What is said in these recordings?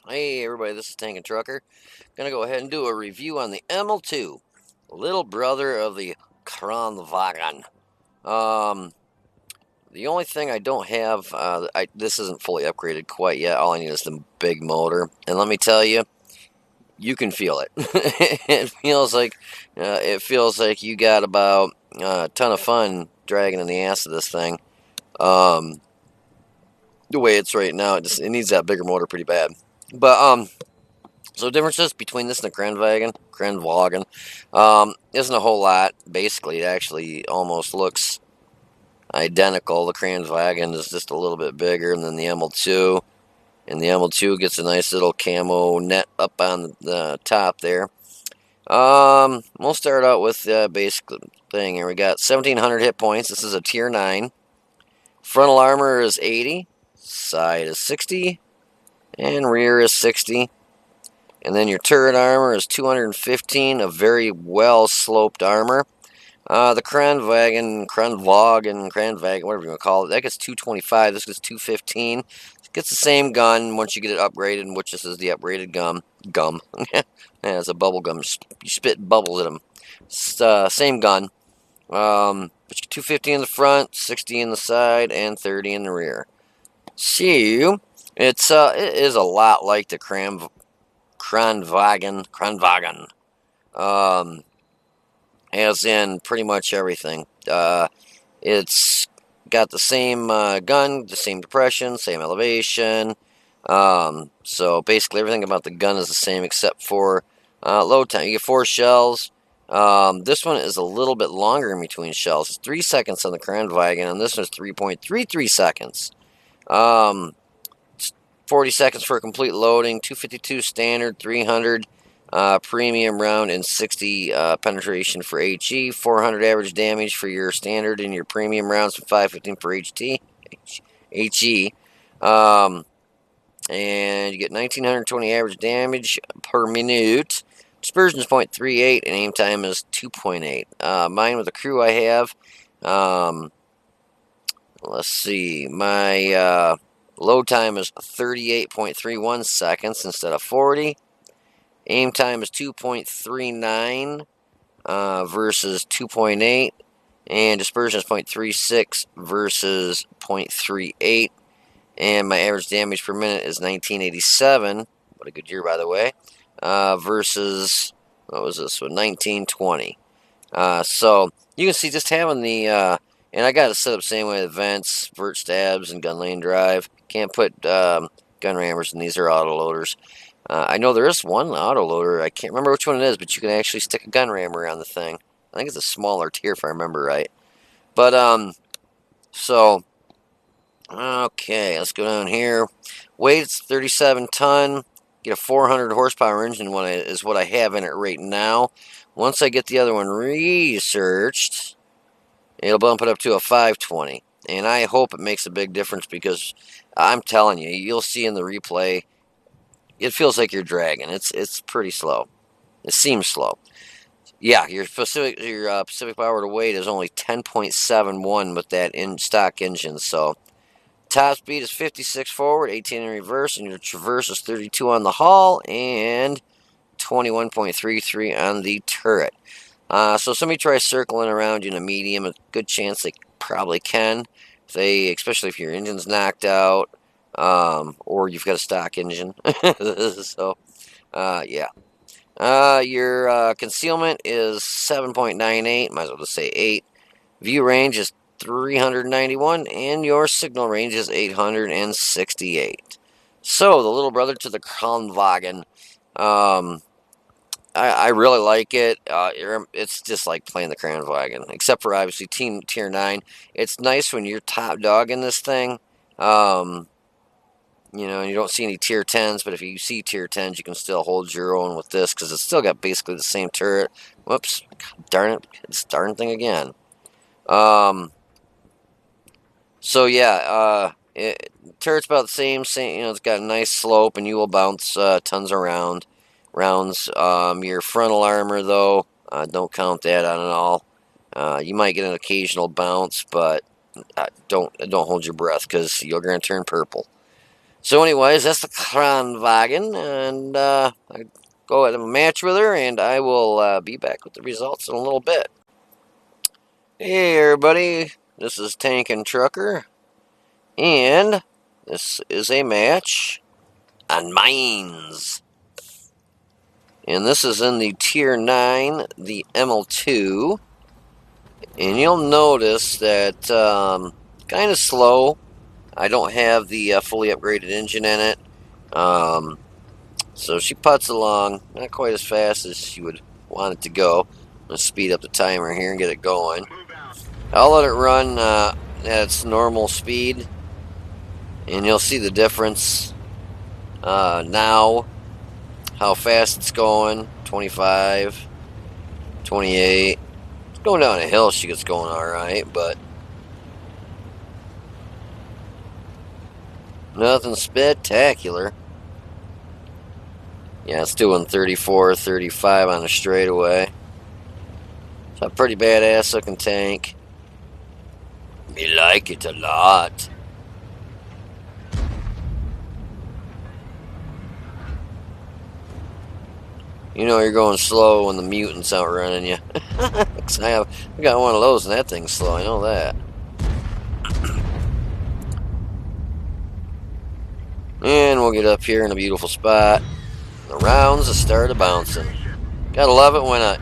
Hey everybody, this is Tank and Trucker. Gonna go ahead and do a review on the Emil II, little brother of the Kranwagen. Um, the only thing I don't have, this isn't fully upgraded quite yet. All I need is the big motor, and let me tell you, you can feel it. It feels like you got about a ton of fun dragging in the ass of this thing. Um, the way it's right now, it needs that bigger motor pretty bad. But So differences between this and the Kranwagen, isn't a whole lot. Basically, it actually almost looks identical. The Kranwagen is just a little bit bigger than the Emil II, and the Emil II gets a nice little camo net up on the top there. We'll start out with the basic thing here. We got 1,700 hit points. This is a tier 9. Frontal armor is 80, side is 60, and rear is 60. And then your turret armor is 215, a very well sloped armor. The Kranwagen, whatever you want to call it, that gets 225. This gets 215. It gets the same gun once you get it upgraded, which this is the upgraded gum. Yeah, it's a bubble gum. You spit bubbles at them. Same gun. But you get 250 in the front, 60 in the side, and 30 in the rear. So it is a lot like the Kranwagen, um, as in pretty much everything. It's got the same gun, the same depression, same elevation. So basically everything about the gun is the same except for load time. You get 4 shells. This one is a little bit longer in between shells. It's 3 seconds on the Kranwagen, and this one's 3.33 seconds. Um, 40 seconds for a complete loading, 252 standard, 300 premium round, and 60 penetration for HE, 400 average damage for your standard and your premium rounds, and 515 for HE. And you get 1920 average damage per minute. Dispersion is 0.38, and aim time is 2.8. Mine with the crew I have, let's see, my load time is 38.31 seconds instead of 40. Aim time is 2.39 versus 2.8. And dispersion is 0.36 versus 0.38. And my average damage per minute is 1987. What a good year, by the way. Versus, what was this one? 1920. So you can see just having the, and I got it set up same way with vents, vert stabs, and gun lane drive. Can't put gun rammers, and these are auto loaders. I know there is one auto loader. I can't remember which one it is, but you can actually stick a gun rammer on the thing. I think it's a smaller tier if I remember right. But so okay, let's go down here. Weight's 37 ton. Get a 400 horsepower engine is what I have in it right now. Once I get the other one researched, it'll bump it up to a 520. And I hope it makes a big difference because I'm telling you, you'll see in the replay, it feels like you're dragging. It's pretty slow. It seems slow. Yeah, your Pacific power to weight is only 10.71 with that in stock engine. So top speed is 56 forward, 18 in reverse, and your traverse is 32 on the hull and 21.33 on the turret. So somebody tries circling around you in a medium, a good chance they probably can. Especially if your engine's knocked out, or you've got a stock engine. So, yeah. Your concealment is 7.98. Might as well just say 8. View range is 391, and your signal range is 868. So, the little brother to the Kranwagen. I really like it. It's just like playing the Kranwagen, except for obviously tier 9. It's nice when you're top dog in this thing. And you don't see any tier 10s, but if you see tier 10s, you can still hold your own with this because it's still got basically the same turret. Whoops, darn it, it's darn thing again. So yeah, turret's about the same. It's got a nice slope, and you will bounce tons around rounds. Your frontal armor, though, don't count that on at all. You might get an occasional bounce, but don't hold your breath because you're going to turn purple. So anyways, that's the Kranwagen, and I go ahead and match with her, and I will be back with the results in a little bit. Hey everybody, this is Tank and Trucker, and this is a match on mines. And this is in the Tier 9, the Emil II. And you'll notice that kind of slow. I don't have the fully upgraded engine in it. So she putts along, not quite as fast as she would want it to go. I'm going to speed up the timer here and get it going. I'll let it run at its normal speed, and you'll see the difference now, how fast it's going. 25, 28. It's going down a hill, she gets going alright, but nothing spectacular. Yeah, it's doing 34, 35 on the straightaway. It's a pretty badass looking tank. Me like it a lot. You know you're going slow when the mutant's outrunning you. I got one of those and that thing's slow, I know that. And we'll get up here in a beautiful spot. The rounds have started bouncing. Gotta love it when a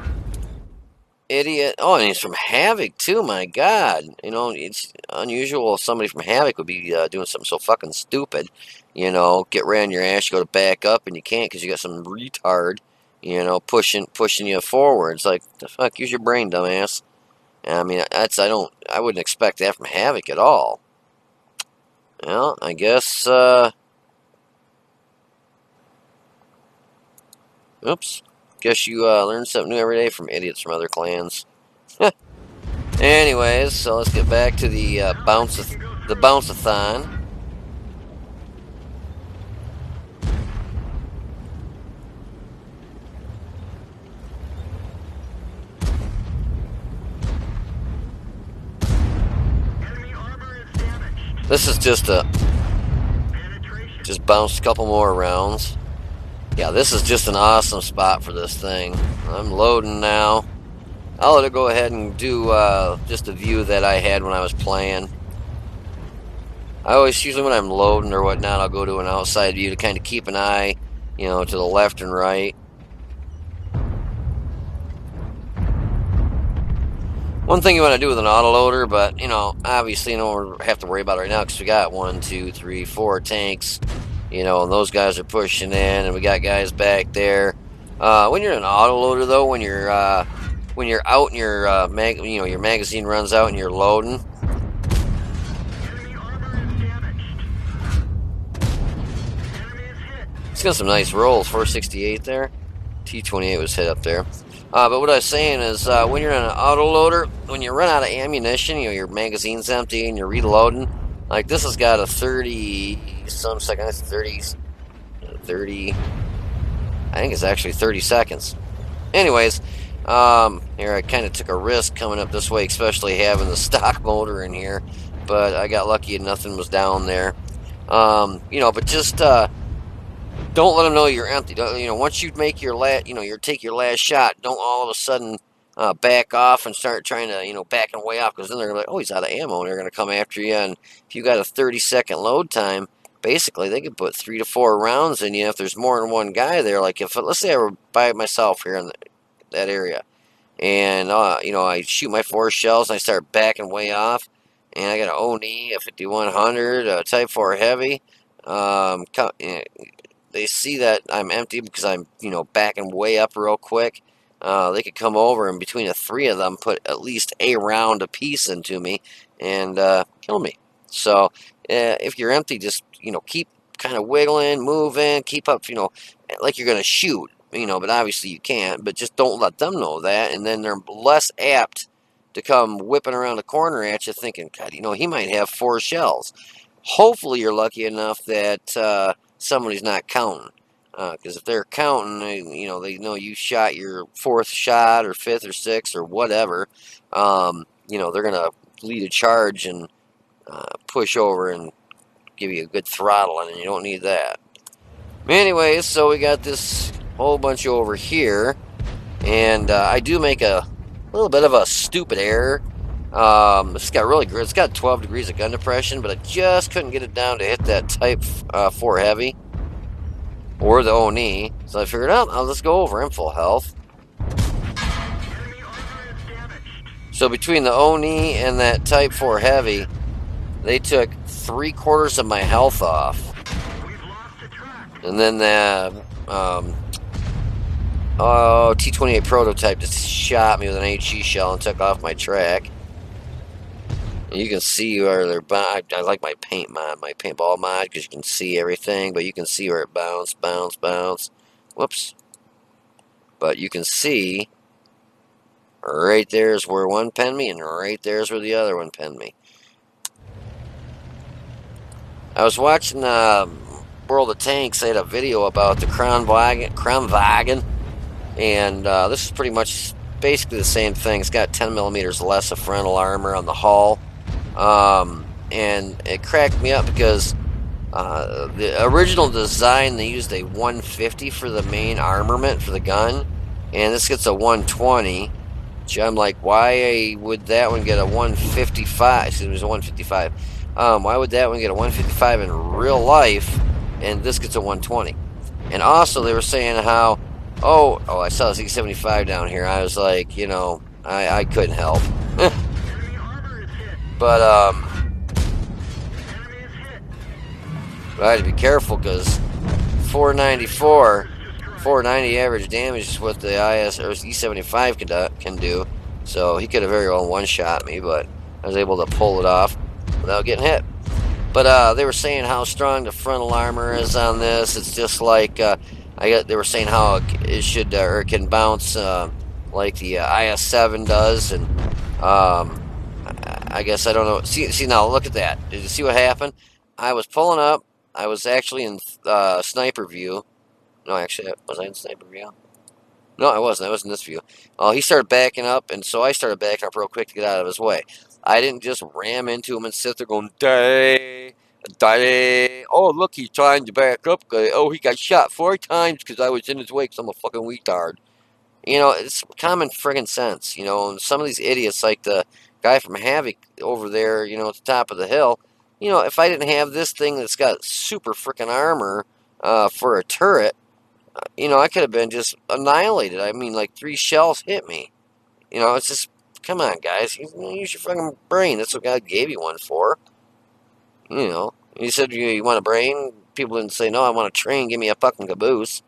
idiot... Oh, and he's from Havoc, too, my god. You know, it's unusual if somebody from Havoc would be doing something so fucking stupid. You know, get ran your ass, you go to back up, and you can't because you got some retard, you know, pushing you forward. It's like, the fuck, use your brain, dumbass. I mean, I wouldn't expect that from Havoc at all. Well, I guess, oops. Guess you learn something new every day from idiots from other clans. Anyways, so let's get back to the bounce-a-thon. This is just bounced a couple more rounds. Yeah, this is just an awesome spot for this thing. I'm loading now. I'll let it go ahead and do just a view that I had when I was playing. I always, usually when I'm loading or whatnot, I'll go to an outside view to kind of keep an eye, you know, to the left and right. One thing you want to do with an autoloader, but, you know, obviously you don't have to worry about it right now because we got 1, 2, 3, 4 tanks, you know, and those guys are pushing in, and we got guys back there. When you're an autoloader, though, when you're out and your magazine runs out and you're loading, it's got some nice rolls. 468 there. T28 was hit up there. But what I was saying is, when you're in an autoloader, when you run out of ammunition, you know, your magazine's empty and you're reloading, like this has got a 30-some seconds, 30, I think it's actually 30 seconds. Anyways, here I kind of took a risk coming up this way, especially having the stock motor in here, but I got lucky and nothing was down there. You know, but just, don't let them know you're empty. You know, once you make your take your last shot, don't all of a sudden back off and start trying to, you know, backing way off, because then they're gonna be like, oh, he's out of ammo, and they're gonna come after you. And if you got a 30-second load time, basically they could put 3 to 4 rounds in you if there's more than one guy there. Like if let's say I were by myself here in that area, and you know, I shoot my 4 shells and I start backing way off, and I got an ONI, a 5100, a Type 4 heavy. They see that I'm empty because I'm, you know, backing way up real quick. They could come over and between the 3 of them put at least a round apiece into me and kill me. So if you're empty, just, you know, keep kind of wiggling, moving, keep up, you know, like you're going to shoot, you know, but obviously you can't. But just don't let them know that, and then they're less apt to come whipping around the corner at you thinking, God, you know, he might have 4 shells. Hopefully you're lucky enough that somebody's not counting, because if they're counting, you know, they know you shot your 4th shot or 5th or 6th or whatever. You know, they're gonna lead a charge and push over and give you a good throttling, and you don't need that. Anyways, so we got this whole bunch over here, and I do make a little bit of a stupid error. It's got really good. It's got 12 degrees of gun depression, but I just couldn't get it down to hit that Type 4 Heavy or the Oni. So I figured, I'll just go over. I'm full health. So between the Oni and that Type 4 Heavy, they took 3/4 of my health off. And then the T-28 prototype just shot me with an HE shell and took off my track. And you can see where they're. I like my paint mod, my paintball mod, because you can see everything, but you can see where it bounce. Whoops. But you can see right there's where one penned me, and right there's where the other one penned me. I was watching World of Tanks. They had a video about the Kranwagen, and this is pretty much basically the same thing. It's got 10 millimeters less of frontal armor on the hull, and it cracked me up because the original design, they used a 150 for the main armament for the gun, and this gets a 120. Which I'm like, why would that one get a 155? Excuse me, it was a 155. Why would that one get a 155 in real life, and this gets a 120? And also, they were saying how, I saw this E75 down here. I was like, I couldn't help. But I had to be careful because 490 average damage is what the E75 can do. So he could have very well one-shot me, but I was able to pull it off without getting hit. But they were saying how strong the frontal armor is on this. It's just like they were saying how it should or it can bounce like the IS-7 does, and I guess I don't know. See now, look at that. Did you see what happened? I was pulling up. I was actually in sniper view. No, actually, was I in sniper view? No, I wasn't. I was in this view. He started backing up, and so I started backing up real quick to get out of his way. I didn't just ram into him and sit there going, die. Oh, look, he's trying to back up. Oh, he got shot 4 times because I was in his way because I'm a fucking retard. It's common friggin' sense. Some of these idiots, like the guy from Havoc over there, at the top of the hill, if I didn't have this thing that's got super frickin' armor for a turret, I could have been just annihilated. I mean, like 3 shells hit me. It's just, come on, guys. Use your fucking brain. That's what God gave you one for. You said you want a brain. People didn't say, no, I want a train. Give me a fucking caboose.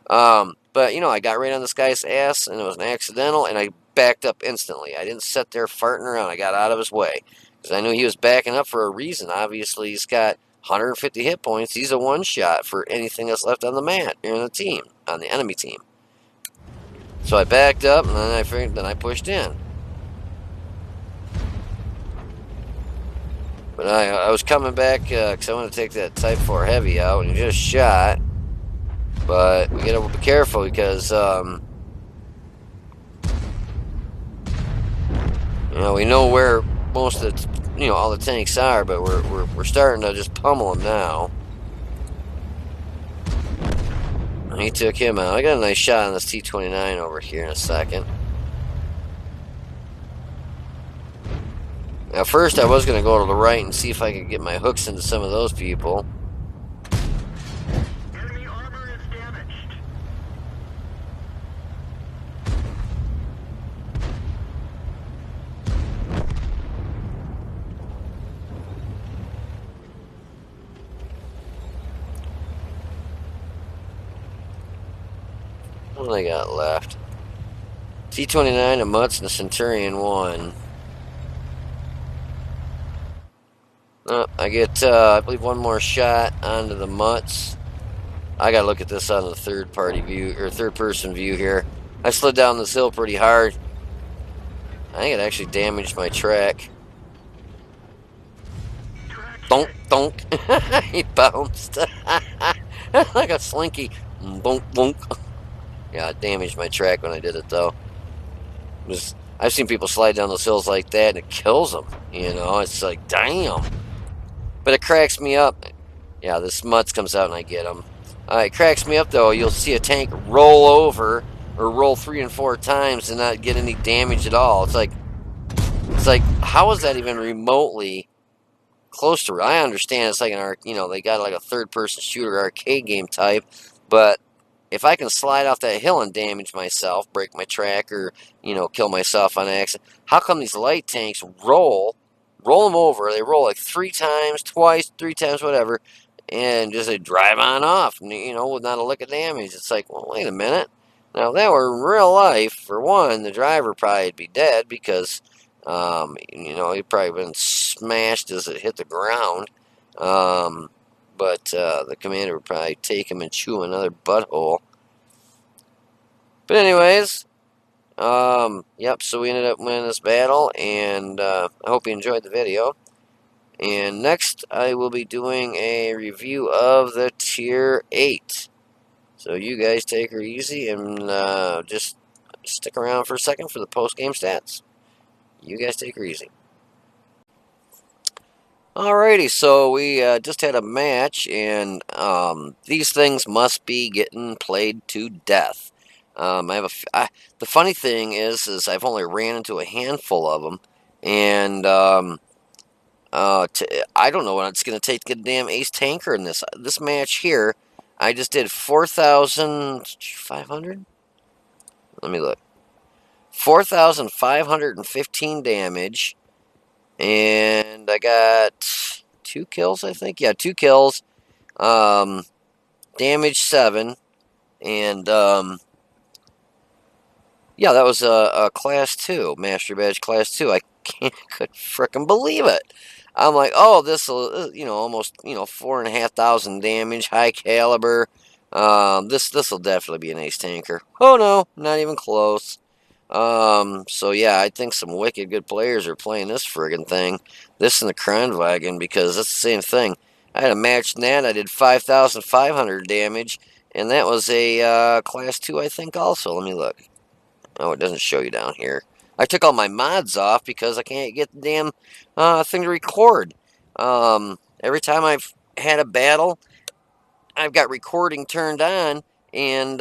But, I got right on this guy's ass, and it was an accidental, and I backed up instantly. I didn't sit there farting around. I got out of his way. Because I knew he was backing up for a reason. Obviously, he's got 150 hit points. He's a one-shot for anything that's left on the mat, on the enemy team. So I backed up, and then I pushed in. But I was coming back because I want to take that Type 4 Heavy out, and he just shot. But we gotta be careful because we know where most of the all the tanks are, but we're starting to just pummel them now. And he took him out. I got a nice shot on this T-29 over here in a second. Now, first I was going to go to the right and see if I could get my hooks into some of those people. Enemy armor is damaged. What do I got left? T-29, a Mutz, and a Centurion 1. I get, I believe, one more shot onto the Mutz. I gotta look at this on the third-party view, or third-person view here. I slid down this hill pretty hard. I think it actually damaged my track. Donk, donk. He bounced. Like a slinky. Bonk, bonk. Yeah, it damaged my track when I did it, though. I've seen people slide down those hills like that, and it kills them. It's like, damn. But it cracks me up Yeah, this Mutz comes out and I get him. It cracks me up though. You'll see a tank roll over or roll 3 and 4 times and not get any damage at all. It's like how is that even remotely close to it? I understand it's like they got like a third-person shooter arcade game type, but if I can slide off that hill and damage myself, break my track, or kill myself on accident, how come these light tanks roll them over? They roll like 3 times, twice, 3 times, whatever, and just they drive on off, with not a lick of damage. It's like, well, wait a minute. Now, if that were in real life, for one, the driver probably would be dead because, he'd probably been smashed as it hit the ground. But the commander would probably take him and chew another butthole. But anyways, yep, so we ended up winning this battle, and I hope you enjoyed the video. And next, I will be doing a review of the Tier 8. So you guys take her easy and just stick around for a second for the post-game stats. You guys take her easy. Alrighty, so we just had a match, and these things must be getting played to death. The funny thing is I've only ran into a handful of them, and I don't know what it's going to take to get a damn ace tanker in this match here. I just did 4,500. Let me look. 4,515 damage. And I got 2 kills, I think. Yeah, 2 kills. Damage 7. And, yeah, that was a Class 2. Master Badge Class 2. I could frickin' believe it. I'm like, oh, this'll, almost, 4,500 damage, high caliber. This'll definitely be an ace tanker. Oh, no, not even close. So yeah, I think some wicked good players are playing this friggin' thing. This and the Kronwagen, because it's the same thing. I had a match in that, I did 5,500 damage, and that was a Class 2, I think, also. Let me look. Oh, it doesn't show you down here. I took all my mods off because I can't get the damn thing to record. Every time I've had a battle, I've got recording turned on, and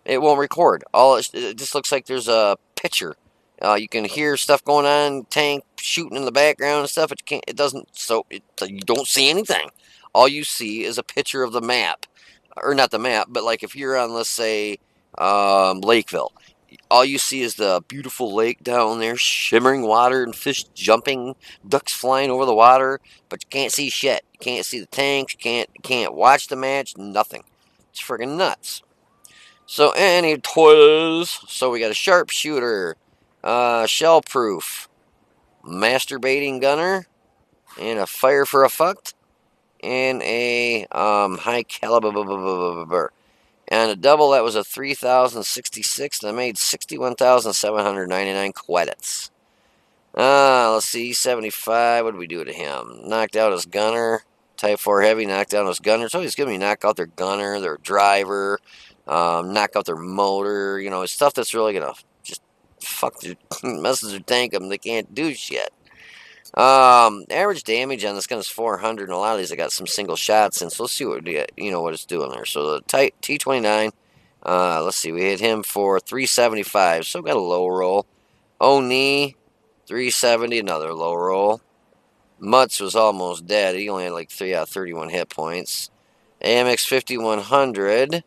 it won't record. It just looks like there's a picture. You can hear stuff going on, tank shooting in the background and stuff. But you can't. It doesn't. So you don't see anything. All you see is a picture of the map, or not the map, but like if you're on, let's say, Lakeville. All you see is the beautiful lake down there, shimmering water and fish jumping, ducks flying over the water, but you can't see shit. You can't see the tanks. You can't watch the match. Nothing. It's friggin' nuts. So anyways, so we got a sharpshooter, shell proof, masturbating gunner, and a fire for a fucked, and a high caliber. And a double, that was a 3,066, and I made 61,799 credits. Let's see, 75, what did we do to him? Knocked out his gunner. Type 4 heavy, knocked out his gunner. It's always good when you knock out their gunner, their driver, knock out their motor. It's stuff that's really going to just messes their tank up and they can't do shit. Average damage on this gun is 400, and a lot of these I got some single shots in, so let's see what it's doing there. So the T29, let's see, we hit him for 375, so got a low roll. Oni, 370, another low roll. Mutz was almost dead. He only had like 3 out of 31 hit points. AMX 5100,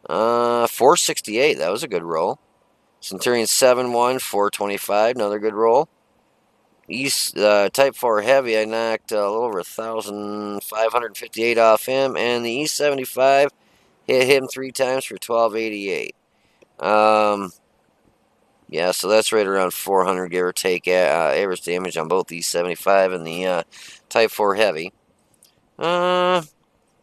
468, that was a good roll. Centurion 7-1, 425, another good roll. East Type 4 Heavy, I knocked a little over 1,558 off him, and the East 75 hit him 3 times for 1,288. Yeah, so that's right around 400, give or take, average damage on both the East 75 and the Type 4 Heavy.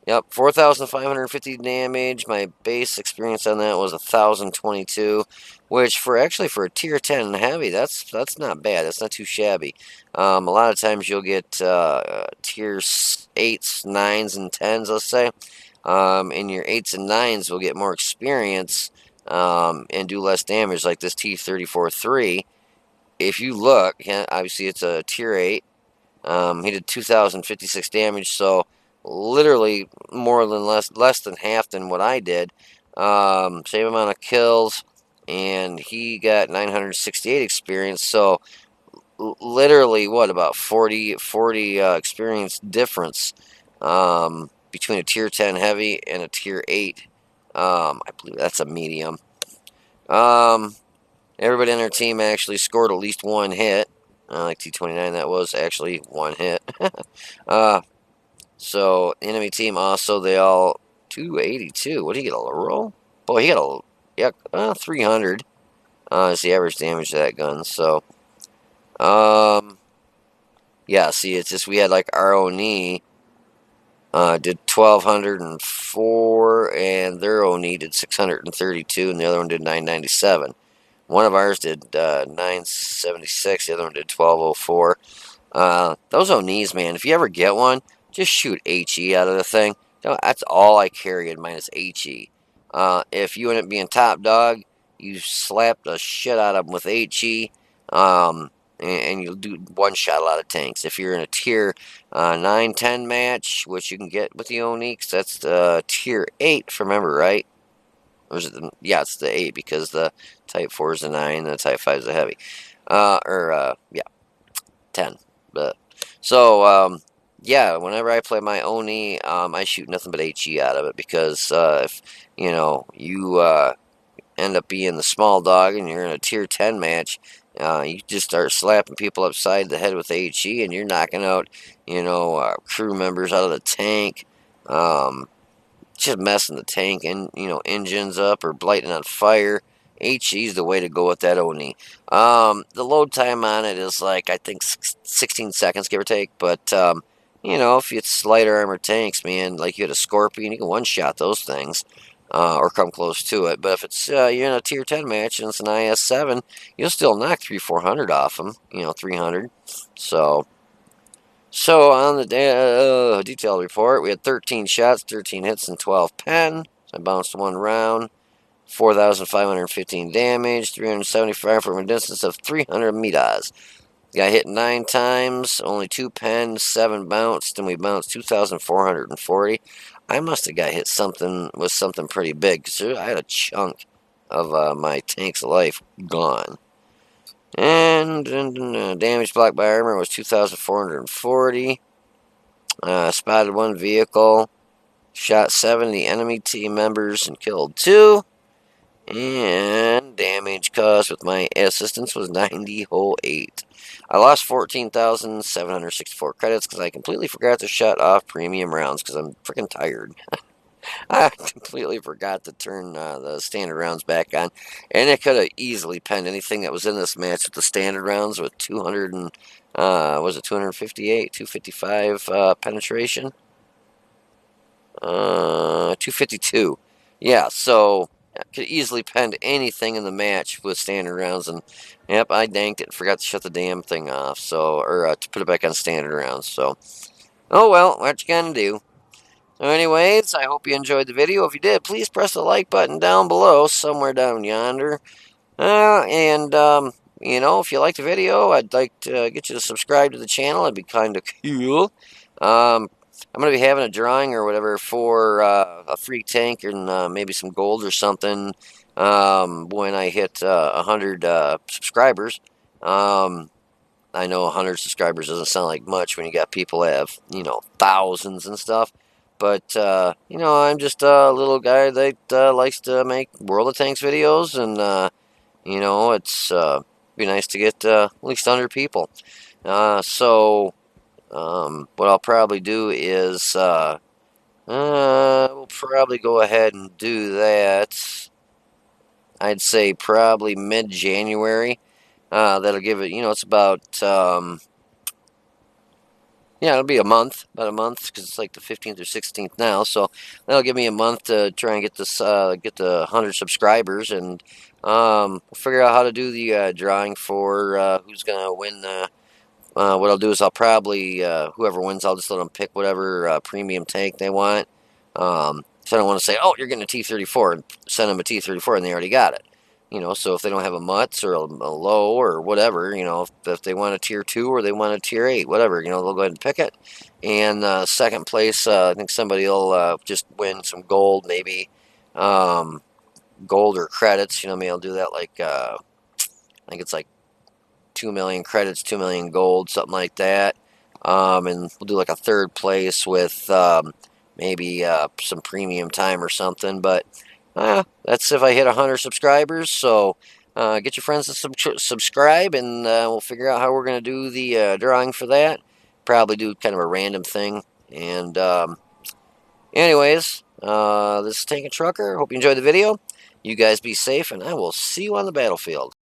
Yep, 4,550 damage. My base experience on that was 1,022, which for a tier 10 heavy, that's not bad. That's not too shabby. A lot of times you'll get tier 8s, 9s, and 10s, let's say. And your 8s and 9s will get more experience and do less damage, like this T-34-3. If you look, obviously it's a tier 8. He did 2,056 damage, so literally more than less than half than what I did. Same amount of kills, and he got 968 experience. So literally, what about 40 experience difference between a tier 10 heavy and a tier 8. I believe that's a medium. Um, Everybody on their team actually scored at least one hit. Like T29, that was actually one hit. uh, so enemy team also they all 282. What did he get, a roll? Boy, he got a, yeah, 300. Is the average damage of that gun. So yeah. See, it's just we had like our Oni did 1,204, and their Oni did 632, and the other one did 997. One of ours did 976. The other one did 1204. Those Onis, man, if you ever get one, just shoot HE out of the thing. That's all I carried, minus HE. If you end up being top dog, you slap the shit out of them with HE, um, and you'll do one shot a lot of tanks. If you're in a tier 9, 10 match, which you can get with the Onyx, that's the tier 8, if I remember right. Or is it yeah, it's the 8 because the Type 4 is the 9 and the Type 5 is the heavy. Yeah, 10. But so yeah, whenever I play my Oni, I shoot nothing but HE out of it because if you end up being the small dog and you're in a tier 10 match, you just start slapping people upside the head with HE and you're knocking out crew members out of the tank. Just messing the tank and engines up or lighting on fire. HE is the way to go with that Oni. The load time on it is like I think 16 seconds, give or take. But if it's lighter armor tanks, man, like you had a Scorpion, you can one shot those things. Or come close to it. But if it's you're in a tier 10 match and it's an IS-7, you'll still knock 300-400 off them. 300. So on the detailed report, we had 13 shots, 13 hits, and 12 pen. So I bounced one round, 4,515 damage, 375 from a distance of 300 meters. Got hit 9 times, only 2 pen, 7 bounced, and we bounced 2,440. I must have got hit with something pretty big because I had a chunk of my tank's life gone. And damage blocked by armor was 2,440. Spotted one vehicle, shot 70 enemy team members and killed 2. And damage caused with my assistance was 90 whole 8. I lost 14,764 credits because I completely forgot to shut off premium rounds because I'm freaking tired. I completely forgot to turn the standard rounds back on, and it could have easily penned anything that was in this match with the standard rounds with 200 and was it 258, 255 penetration, 252. Yeah, so I could easily penned anything in the match with standard rounds, and yep, I danked it. Forgot to shut the damn thing off, or to put it back on standard rounds. So, oh well, what you gonna do? So anyways, I hope you enjoyed the video. If you did, please press the like button down below, somewhere down yonder. And if you liked the video, I'd like to get you to subscribe to the channel. It'd be kind of cool. I'm going to be having a drawing or whatever for a free tank and maybe some gold or something when I hit 100 subscribers. I know 100 subscribers doesn't sound like much when you got people that have, thousands and stuff. But, I'm just a little guy that likes to make World of Tanks videos. And, it's be nice to get at least 100 people. What I'll probably do is we'll probably go ahead and do that. I'd say probably mid-January. That'll give it, it's about, it'll be about a month, because it's like the 15th or 16th now. So that'll give me a month to try and get get the 100 subscribers, and we'll figure out how to do the drawing for who's gonna win. What I'll do is I'll probably whoever wins, I'll just let them pick whatever premium tank they want. So I don't want to say, oh, you're getting a T-34 and send them a T-34 and they already got it. So if they don't have a mutts or a low or whatever, if they want a tier 2 or they want a tier 8, whatever, they'll go ahead and pick it. And second place, I think somebody will just win some gold, maybe gold or credits. Maybe I'll do that like I think it's like 2 million credits, 2 million gold, something like that. And we'll do like a third place with maybe some premium time or something. But that's if I hit 100 subscribers. So get your friends to subscribe, and we'll figure out how we're going to do the drawing for that. Probably do kind of a random thing. And anyways, this is Tank and Trucker. Hope you enjoyed the video. You guys be safe, and I will see you on the battlefield.